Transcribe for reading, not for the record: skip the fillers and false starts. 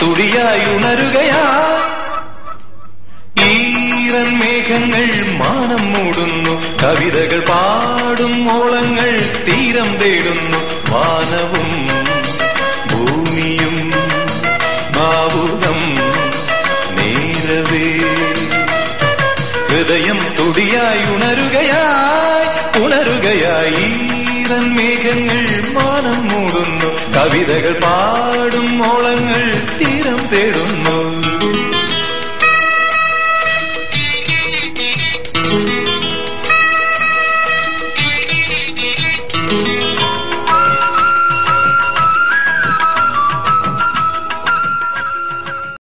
തുടിയായി ഉണരുകയായി ഈറൻ മേഘങ്ങൾ മാനം മൂടുന്നു കവിതകൾ പാടും ഓളങ്ങൾ തീരം തേടുന്നു വാനവും ഭൂമിയും ഭാവുകം നേരവേ ഹൃദയം തുടിയായി ഉണരുകയായി ഈറൻ മേഘങ്ങൾ മാനം മൂടുന്നു കവിതകൾ പാടും ഓളങ്ങൾ തീരം തേടുന്നു